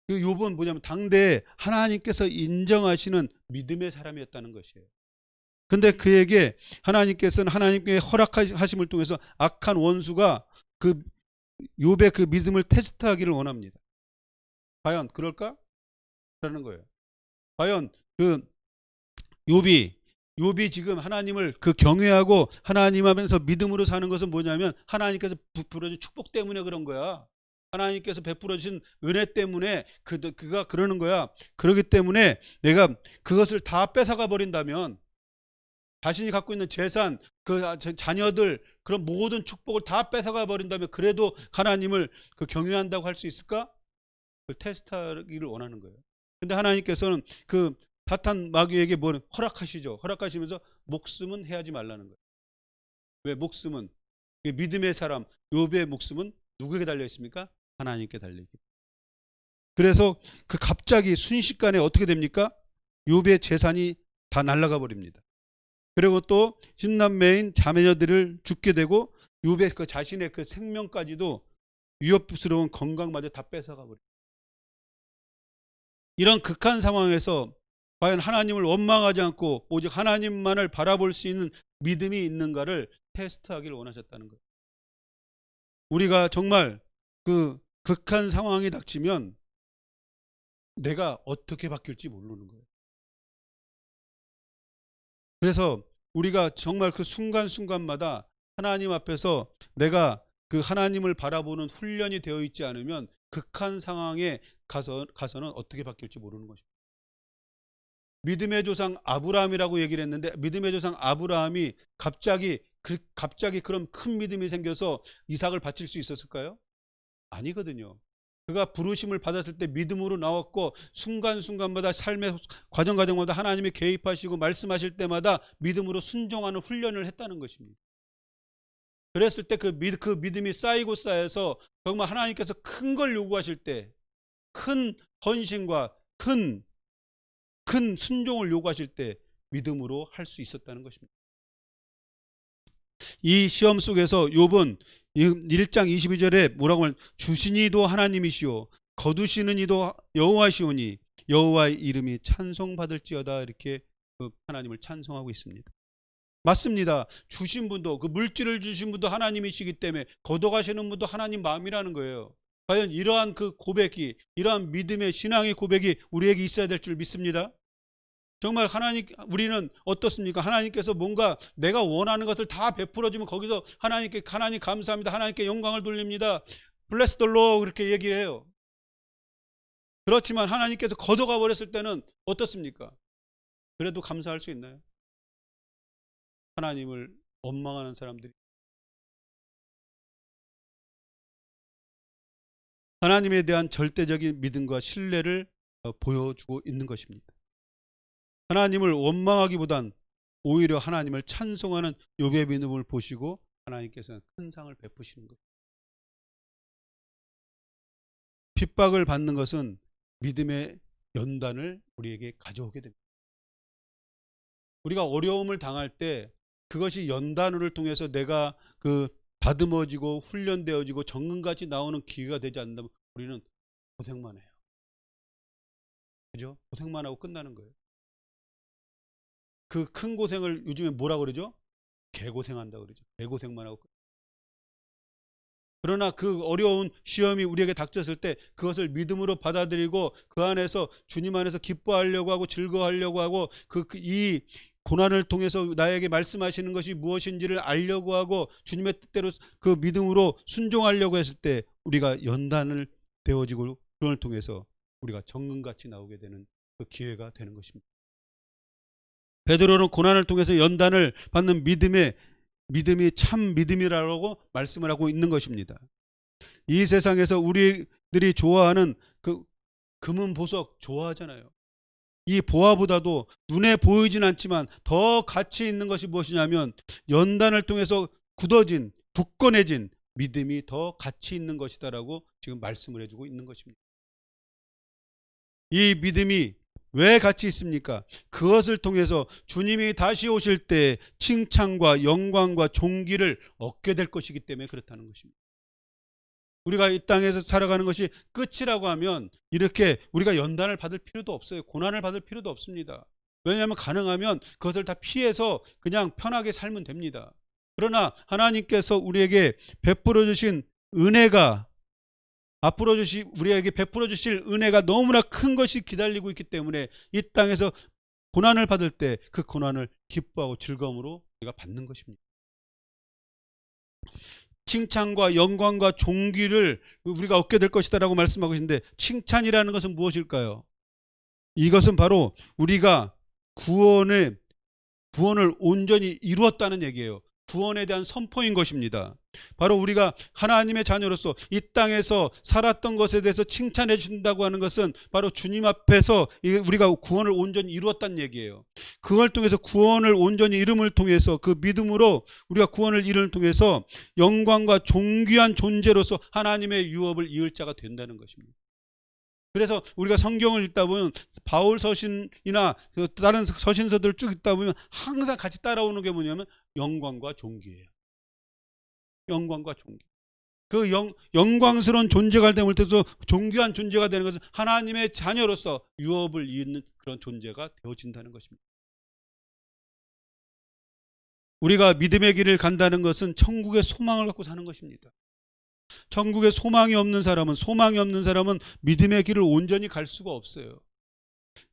욥은 뭐냐면 당대에 하나님께서 인정하시는 믿음의 사람이었다는 것이에요. 근데 그에게 하나님께서는 하나님께 허락하심을 통해서 악한 원수가 욥의 믿음을 테스트하기를 원합니다. 과연 그럴까? 라는 거예요. 과연 욥이 지금 하나님을 경외하고 하나님 앞에서 믿음으로 사는 것은 뭐냐면 하나님께서 베풀어준 축복 때문에 그런 거야. 하나님께서 베풀어주신 은혜 때문에 그가 그러는 거야. 그렇기 때문에 내가 그것을 다 뺏어가 버린다면, 자신이 갖고 있는 재산, 자녀들, 그런 모든 축복을 다 뺏어가 버린다면 그래도 하나님을 경유한다고 할 수 있을까? 그걸 테스트하기를 원하는 거예요. 근데 하나님께서는 그 사탄 마귀에게 뭘 허락하시죠. 허락하시면서 목숨은 해하지 말라는 거예요. 왜? 목숨은 그 믿음의 사람 욥의 목숨은 누구에게 달려 있습니까? 하나님께 달려 있기. 그래서 그 갑자기 순식간에 어떻게 됩니까? 욥의 재산이 다 날아가 버립니다. 그리고 또 10남매인 자매녀들을 죽게 되고 욥의 그 자신의 그 생명까지도 위협스러운 건강마저 다 뺏어가 버립니다. 이런 극한 상황에서 과연 하나님을 원망하지 않고 오직 하나님만을 바라볼 수 있는 믿음이 있는가를 테스트하기를 원하셨다는 거예요. 우리가 정말 그 극한 상황이 닥치면 내가 어떻게 바뀔지 모르는 거예요. 그래서 우리가 정말 그 순간순간마다 하나님 앞에서 내가 그 하나님을 바라보는 훈련이 되어 있지 않으면 극한 상황에 가서는 어떻게 바뀔지 모르는 것입니다. 믿음의 조상 아브라함이라고 얘기를 했는데 믿음의 조상 아브라함이 갑자기 그런 큰 믿음이 생겨서 이삭을 바칠 수 있었을까요? 아니거든요. 그가 부르심을 받았을 때 믿음으로 나왔고 순간순간마다 삶의 과정마다 하나님이 개입하시고 말씀하실 때마다 믿음으로 순종하는 훈련을 했다는 것입니다. 그랬을 때 그 믿음이 쌓이고 쌓여서 정말 하나님께서 큰 걸 요구하실 때 큰 헌신과 큰 순종을 요구하실 때 믿음으로 할 수 있었다는 것입니다. 이 시험 속에서 욥은 1장 22절에 뭐라고 하면 주시니도 하나님이시오 거두시는 이도 여호와시오니 여호와의 이름이 찬송받을지어다 이렇게 하나님을 찬송하고 있습니다. 맞습니다. 주신 분도 그 물질을 주신 분도 하나님이시기 때문에 거둬가시는 분도 하나님 마음이라는 거예요. 과연 이러한 그 고백이 이러한 믿음의 신앙의 고백이 우리에게 있어야 될 줄 믿습니다. 정말 우리는 어떻습니까? 하나님께서 뭔가 내가 원하는 것을 다 베풀어주면 거기서 하나님 감사합니다. 하나님께 영광을 돌립니다. Bless the Lord 그렇게 얘기를 해요. 그렇지만 하나님께서 걷어가 버렸을 때는 어떻습니까? 그래도 감사할 수 있나요? 하나님을 원망하는 사람들이 하나님에 대한 절대적인 믿음과 신뢰를 보여주고 있는 것입니다. 하나님을 원망하기보단 오히려 하나님을 찬송하는 욥의 믿음을 보시고 하나님께서는 큰 상을 베푸시는 거예요. 핍박을 받는 것은 믿음의 연단을 우리에게 가져오게 됩니다. 우리가 어려움을 당할 때 그것이 연단을 통해서 내가 다듬어지고 훈련되어지고 정금같이 나오는 기회가 되지 않는다면 우리는 고생만 해요. 그죠? 고생만 하고 끝나는 거예요. 그 큰 고생을 요즘에 뭐라 그러죠? 개고생한다 그러죠. 개고생만 하고. 그러나 그 어려운 시험이 우리에게 닥쳤을 때 그것을 믿음으로 받아들이고 그 안에서 주님 안에서 기뻐하려고 하고 즐거워하려고 하고 이 고난을 통해서 나에게 말씀하시는 것이 무엇인지를 알려고 하고 주님의 뜻대로 그 믿음으로 순종하려고 했을 때 우리가 연단을 되어지고 그걸 통해서 우리가 정금같이 나오게 되는 그 기회가 되는 것입니다. 베드로는 고난을 통해서 연단을 받는 믿음이 참 믿음이라고 말씀을 하고 있는 것입니다. 이 세상에서 우리들이 좋아하는 그 금은 보석 좋아하잖아요. 이 보화보다도 눈에 보이진 않지만 더 가치 있는 것이 무엇이냐면 연단을 통해서 굳건해진 믿음이 더 가치 있는 것이다라고 지금 말씀을 해주고 있는 것입니다. 이 믿음이 왜 가치 있습니까? 그것을 통해서 주님이 다시 오실 때 칭찬과 영광과 존귀를 얻게 될 것이기 때문에 그렇다는 것입니다. 우리가 이 땅에서 살아가는 것이 끝이라고 하면 이렇게 우리가 연단을 받을 필요도 없어요. 고난을 받을 필요도 없습니다. 왜냐하면 가능하면 그것을 다 피해서 그냥 편하게 살면 됩니다. 그러나 하나님께서 우리에게 베풀어 주신 은혜가 우리에게 베풀어 주실 은혜가 너무나 큰 것이 기다리고 있기 때문에 이 땅에서 고난을 받을 때 그 고난을 기뻐하고 즐거움으로 우리가 받는 것입니다. 칭찬과 영광과 존귀를 우리가 얻게 될 것이다라고 말씀하고 계신데 칭찬이라는 것은 무엇일까요? 이것은 바로 우리가 구원을 온전히 이루었다는 얘기예요. 구원에 대한 선포인 것입니다. 바로 우리가 하나님의 자녀로서 이 땅에서 살았던 것에 대해서 칭찬해 준다고 하는 것은 바로 주님 앞에서 우리가 구원을 온전히 이루었다는 얘기예요. 그걸 통해서 구원을 온전히 이름을 통해서 그 믿음으로 우리가 구원을 이름을 통해서 영광과 존귀한 존재로서 하나님의 유업을 이을 자가 된다는 것입니다. 그래서 우리가 성경을 읽다 보면 바울 서신이나 다른 서신서들을 쭉 읽다 보면 항상 같이 따라오는 게 뭐냐면 영광과 존귀예요. 영광과 존귀. 그 영광스러운 존재가 됨을 통해서 존귀한 존재가 되는 것은 하나님의 자녀로서 유업을 잇는 그런 존재가 되어진다는 것입니다. 우리가 믿음의 길을 간다는 것은 천국의 소망을 갖고 사는 것입니다. 천국에 소망이 없는 사람은 믿음의 길을 온전히 갈 수가 없어요.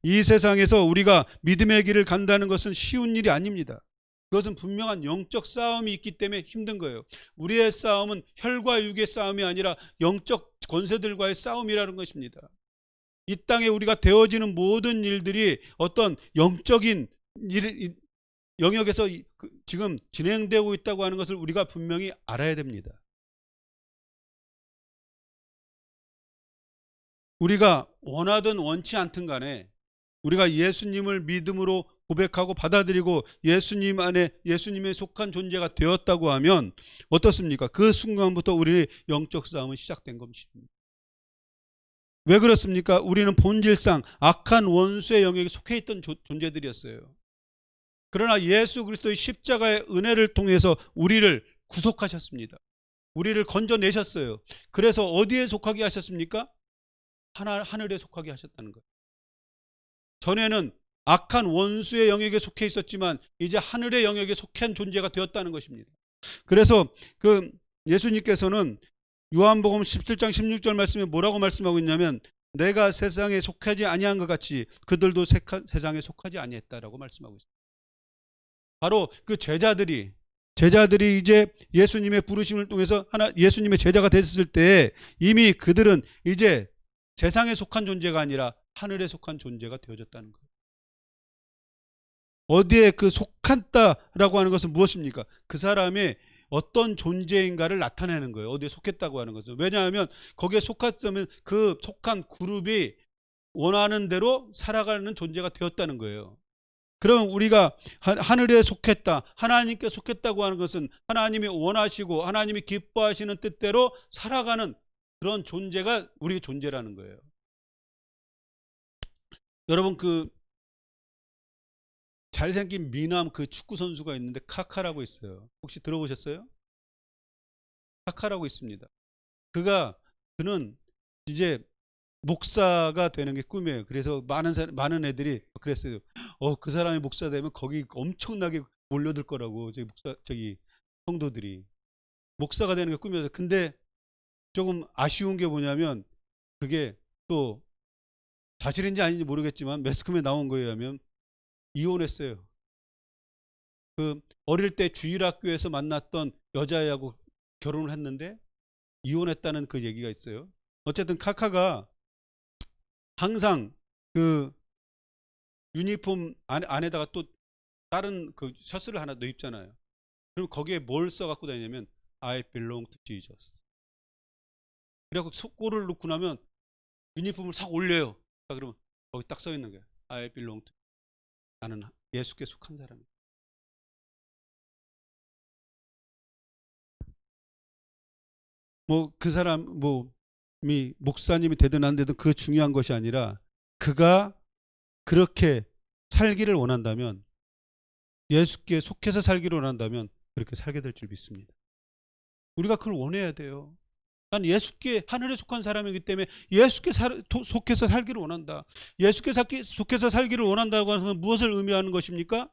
이 세상에서 우리가 믿음의 길을 간다는 것은 쉬운 일이 아닙니다. 그것은 분명한 영적 싸움이 있기 때문에 힘든 거예요. 우리의 싸움은 혈과 육의 싸움이 아니라 영적 권세들과의 싸움이라는 것입니다. 이 땅에 우리가 되어지는 모든 일들이 어떤 영적인 영역에서 지금 진행되고 있다고 하는 것을 우리가 분명히 알아야 됩니다. 우리가 원하든 원치 않든 간에 우리가 예수님을 믿음으로 고백하고 받아들이고 예수님 안에 예수님에 속한 존재가 되었다고 하면 어떻습니까? 그 순간부터 우리의 영적 싸움은 시작된 것입니다. 왜 그렇습니까? 우리는 본질상 악한 원수의 영역에 속해 있던 존재들이었어요. 그러나 예수 그리스도의 십자가의 은혜를 통해서 우리를 구속하셨습니다. 우리를 건져내셨어요. 그래서 어디에 속하게 하셨습니까? 하늘에 속하게 하셨다는 거예요. 전에는 악한 원수의 영역에 속해 있었지만 이제 하늘의 영역에 속한 존재가 되었다는 것입니다. 그래서 예수님께서는 요한복음 17장 16절 말씀에 뭐라고 말씀하고 있냐면 내가 세상에 속하지 아니한 것 같이 그들도 세상에 속하지 아니했다라고 말씀하고 있습니다. 바로 그 제자들이 이제 예수님의 부르심을 통해서 예수님의 제자가 됐을 때 이미 그들은 이제 세상에 속한 존재가 아니라 하늘에 속한 존재가 되어졌다는 거예요. 어디에 그 속한다라고 하는 것은 무엇입니까? 그 사람의 어떤 존재인가를 나타내는 거예요. 어디에 속했다고 하는 것은. 왜냐하면 거기에 속았으면 그 속한 그룹이 원하는 대로 살아가는 존재가 되었다는 거예요. 그럼 우리가 하늘에 속했다, 하나님께 속했다고 하는 것은 하나님이 원하시고 하나님이 기뻐하시는 뜻대로 살아가는 그런 존재가 우리의 존재라는 거예요. 여러분 잘생긴 미남 축구 선수가 있는데 카카라고 있어요. 혹시 들어보셨어요? 카카라고 있습니다. 그는 이제 목사가 되는 게 꿈이에요. 그래서 많은 애들이 그랬어요. 그 사람이 목사 되면 거기 엄청나게 몰려들 거라고 성도들이 목사가 되는 게 꿈이어서. 근데 조금 아쉬운 게 뭐냐면 그게 또 사실인지 아닌지 모르겠지만 매스컴에 나온 거에 의하면 이혼했어요. 어릴 때 주일학교에서 만났던 여자애하고 결혼을 했는데 이혼했다는 그 얘기가 있어요. 어쨌든 카카가 항상 유니폼 안에다가 또 다른 셔츠를 하나 더 입잖아요. 그럼 거기에 뭘 써갖고 다니냐면 I belong to Jesus. 그래갖고 골을 넣고 나면 유니폼을 싹 올려요. 그러면 거기 딱 써 있는 거예요. I belong to. 나는 예수께 속한 사람이에요. 그 사람이 목사님이 되든 안 되든 그게 중요한 것이 아니라 그가 그렇게 살기를 원한다면, 예수께 속해서 살기를 원한다면 그렇게 살게 될 줄 믿습니다. 우리가 그걸 원해야 돼요. 난 예수께 하늘에 속한 사람이기 때문에 예수께 속해서 살기를 원한다. 예수께 속해서 살기를 원한다고 하는 것은 무엇을 의미하는 것입니까?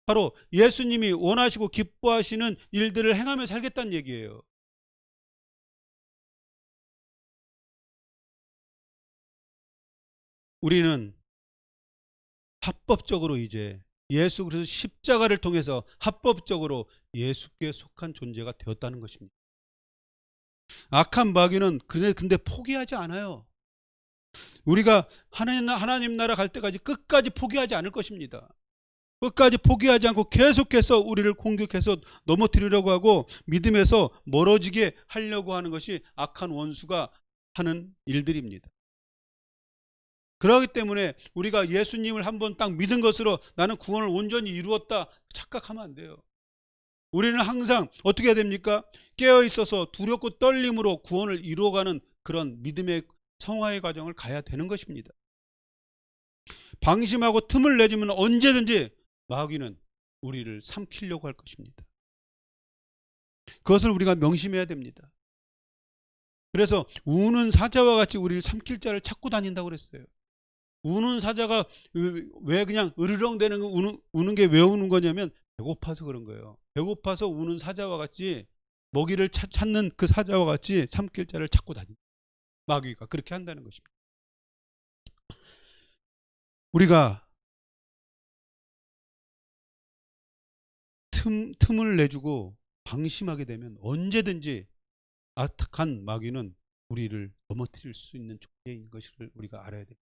바로 예수님이 원하시고 기뻐하시는 일들을 행하며 살겠다는 얘기예요. 우리는 합법적으로 이제 예수 그리스도 십자가를 통해서 합법적으로 예수께 속한 존재가 되었다는 것입니다. 악한 마귀는 근데 포기하지 않아요. 우리가 하나님 나라 갈 때까지 끝까지 포기하지 않을 것입니다. 끝까지 포기하지 않고 계속해서 우리를 공격해서 넘어뜨리려고 하고 믿음에서 멀어지게 하려고 하는 것이 악한 원수가 하는 일들입니다. 그렇기 때문에 우리가 예수님을 한번 딱 믿은 것으로 나는 구원을 온전히 이루었다 착각하면 안 돼요. 우리는 항상 어떻게 해야 됩니까? 깨어 있어서 두렵고 떨림으로 구원을 이루어가는 그런 믿음의 성화의 과정을 가야 되는 것입니다. 방심하고 틈을 내주면 언제든지 마귀는 우리를 삼키려고 할 것입니다. 그것을 우리가 명심해야 됩니다. 그래서 우는 사자와 같이 우리를 삼킬 자를 찾고 다닌다고 그랬어요. 우는 사자가 왜 그냥 으르렁대는 우는 게 왜 우는 거냐면 배고파서 그런 거예요. 배고파서 우는 사자와 같이 먹이를 찾는 그 사자와 같이 삼킬 자를 찾고 다닌다. 마귀가 그렇게 한다는 것입니다. 우리가 틈을 내주고 방심하게 되면 언제든지 악한 마귀는 우리를 넘어뜨릴 수 있는 존재인 것을 우리가 알아야 됩니다.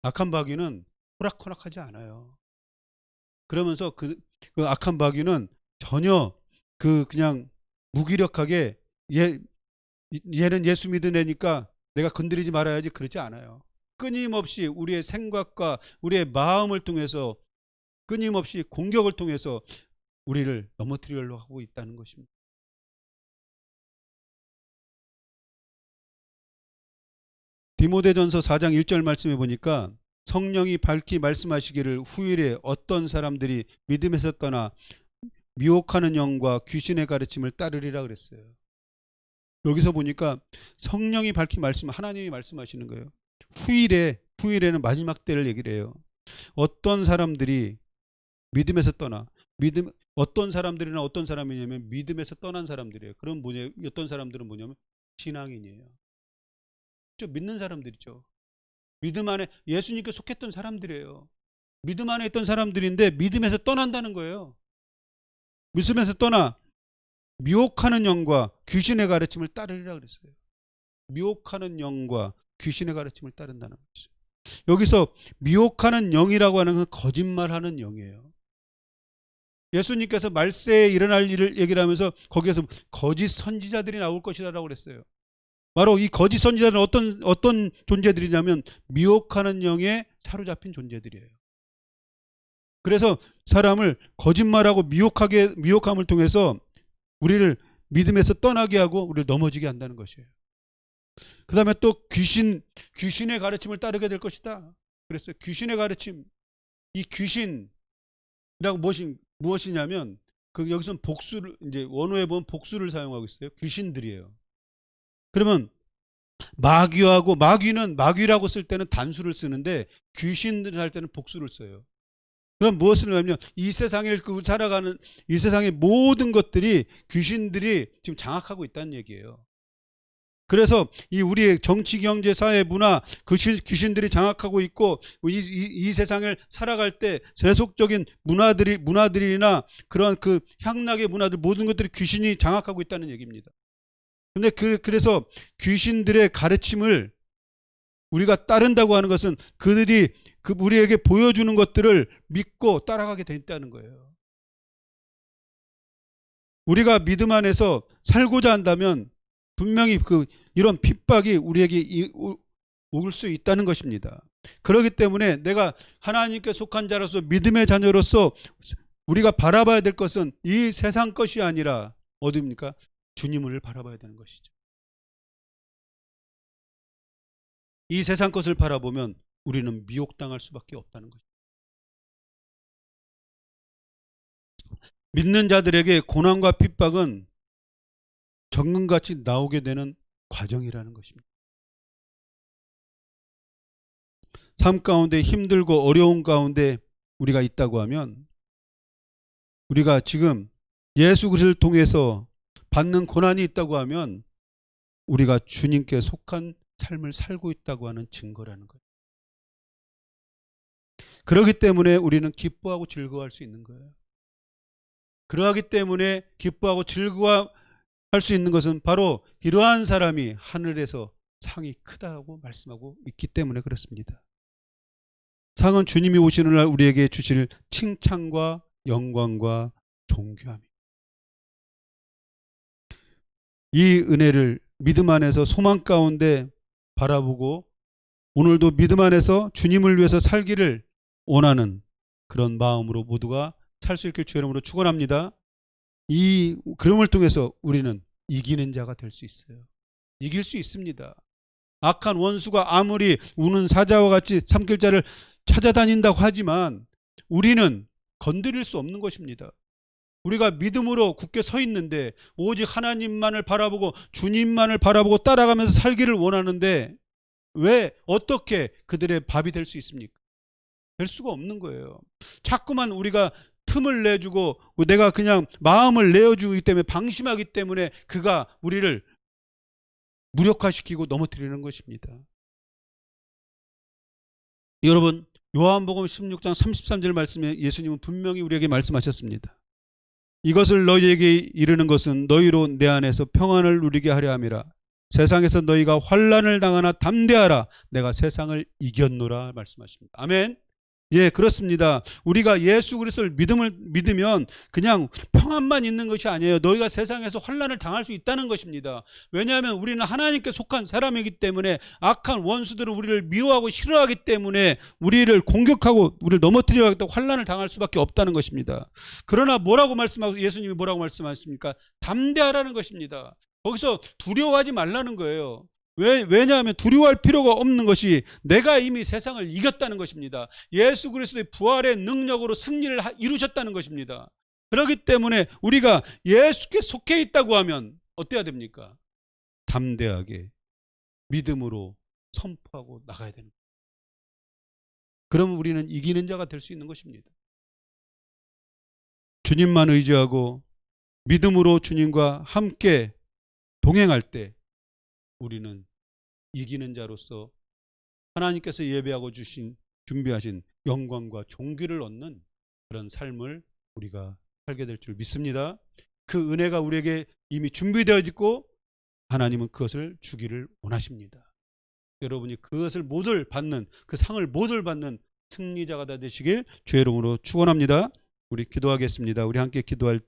악한 마귀는 호락호락하지 않아요. 그러면서 그 악한 마귀는 전혀 그냥 무기력하게 얘는 예수 믿은 애니까 내가 건드리지 말아야지 그러지 않아요. 끊임없이 우리의 생각과 우리의 마음을 통해서 끊임없이 공격을 통해서 우리를 넘어뜨리려고 하고 있다는 것입니다. 디모데전서 4장 1절 말씀해 보니까 성령이 밝히 말씀하시기를 후일에 어떤 사람들이 믿음에서 떠나 미혹하는 영과 귀신의 가르침을 따르리라 그랬어요. 여기서 보니까 성령이 밝히 하나님이 말씀하시는 거예요. 후일에는 마지막 때를 얘기를 해요. 어떤 사람들이 믿음에서 떠나 어떤 사람들이나 어떤 사람이냐면 믿음에서 떠난 사람들이에요. 그럼 어떤 사람들은 뭐냐면 신앙인이에요. 믿는 사람들이죠. 믿음 안에 예수님께 속했던 사람들이에요. 믿음 안에 있던 사람들인데 믿음에서 떠난다는 거예요. 믿음에서 떠나 미혹하는 영과 귀신의 가르침을 따르리라 그랬어요. 미혹하는 영과 귀신의 가르침을 따른다는 거죠. 여기서 미혹하는 영이라고 하는 건 거짓말하는 영이에요. 예수님께서 말세에 일어날 일을 얘기를 하면서 거기에서 거짓 선지자들이 나올 것이라고 그랬어요. 바로 이 거짓 선지자들은 어떤 존재들이냐면 미혹하는 영에 사로잡힌 존재들이에요. 그래서 사람을 거짓말하고 미혹함을 통해서 우리를 믿음에서 떠나게 하고 우리를 넘어지게 한다는 것이에요. 그 다음에 또 귀신의 가르침을 따르게 될 것이다. 그랬어요. 귀신의 가르침. 이 귀신이라고 무엇이냐면 여기서는 복수를 이제 원어에 보면 복수를 사용하고 있어요. 귀신들이에요. 그러면 마귀는 마귀라고 쓸 때는 단수를 쓰는데 귀신들 할 때는 복수를 써요. 그럼 무엇을 하냐면 이 세상을 살아가는 이 세상의 모든 것들이 귀신들이 지금 장악하고 있다는 얘기예요. 그래서 이 우리의 정치, 경제, 사회, 문화 귀신들이 장악하고 있고 이 세상을 살아갈 때 세속적인 문화들이나 그런 그 향락의 문화들 모든 것들이 귀신이 장악하고 있다는 얘기입니다. 근데 그래서 귀신들의 가르침을 우리가 따른다고 하는 것은 그들이 우리에게 보여주는 것들을 믿고 따라가게 된다는 거예요. 우리가 믿음 안에서 살고자 한다면 분명히 이런 핍박이 우리에게 올 수 있다는 것입니다. 그렇기 때문에 내가 하나님께 속한 자로서 믿음의 자녀로서 우리가 바라봐야 될 것은 이 세상 것이 아니라 어디입니까? 주님을 바라봐야 되는 것이죠. 이 세상 것을 바라보면 우리는 미혹당할 수밖에 없다는 것입니다. 믿는 자들에게 고난과 핍박은 정금같이 나오게 되는 과정이라는 것입니다. 삶 가운데 힘들고 어려운 가운데 우리가 있다고 하면 우리가 지금 예수 그리스도를 통해서 받는 고난이 있다고 하면 우리가 주님께 속한 삶을 살고 있다고 하는 증거라는 거예요. 그렇기 때문에 우리는 기뻐하고 즐거워할 수 있는 거예요. 그러하기 때문에 기뻐하고 즐거워할 수 있는 것은 바로 이러한 사람이 하늘에서 상이 크다고 말씀하고 있기 때문에 그렇습니다. 상은 주님이 오시는 날 우리에게 주실 칭찬과 영광과 존귀함입니다. 이 은혜를 믿음 안에서 소망 가운데 바라보고 오늘도 믿음 안에서 주님을 위해서 살기를 원하는 그런 마음으로 모두가 살 수 있길 주의 이름으로 축원합니다. 이 그럼을 통해서 우리는 이기는 자가 될 수 있어요. 이길 수 있습니다. 악한 원수가 아무리 우는 사자와 같이 삼킬자를 찾아다닌다고 하지만 우리는 건드릴 수 없는 것입니다. 우리가 믿음으로 굳게 서 있는데 오직 하나님만을 바라보고 주님만을 바라보고 따라가면서 살기를 원하는데 왜 어떻게 그들의 밥이 될 수 있습니까? 될 수가 없는 거예요. 자꾸만 우리가 틈을 내주고 내가 그냥 마음을 내어주기 때문에 방심하기 때문에 그가 우리를 무력화시키고 넘어뜨리는 것입니다. 여러분, 요한복음 16장 33절 말씀에 예수님은 분명히 우리에게 말씀하셨습니다. 이것을 너희에게 이르는 것은 너희로 내 안에서 평안을 누리게 하려 함이라. 세상에서 너희가 환난을 당하나 담대하라. 내가 세상을 이겼노라 말씀하십니다. 아멘. 예, 그렇습니다. 우리가 예수 그리스도를 믿으면 그냥 평안만 있는 것이 아니에요. 너희가 세상에서 환난을 당할 수 있다는 것입니다. 왜냐하면 우리는 하나님께 속한 사람이기 때문에 악한 원수들은 우리를 미워하고 싫어하기 때문에 우리를 공격하고 우리를 넘어뜨리려 하겠다고 환난을 당할 수밖에 없다는 것입니다. 그러나 뭐라고 말씀하고 예수님이 뭐라고 말씀하십니까? 담대하라는 것입니다. 거기서 두려워하지 말라는 거예요. 왜냐하면 두려워할 필요가 없는 것이 내가 이미 세상을 이겼다는 것입니다. 예수 그리스도의 부활의 능력으로 승리를 이루셨다는 것입니다. 그렇기 때문에 우리가 예수께 속해 있다고 하면 어때야 됩니까? 담대하게 믿음으로 선포하고 나가야 됩니다. 그럼 우리는 이기는 자가 될 수 있는 것입니다. 주님만 의지하고 믿음으로 주님과 함께 동행할 때 우리는 이기는 자로서 하나님께서 예배하고 준비하신 영광과 존귀를 얻는 그런 삶을 우리가 살게 될 줄 믿습니다. 그 은혜가 우리에게 이미 준비되어 있고 하나님은 그것을 주기를 원하십니다. 여러분이 그것을 모두 받는, 그 상을 모두 받는 승리자가 다 되시길 주의 이름으로 축원합니다. 우리 기도하겠습니다. 우리 함께 기도할 때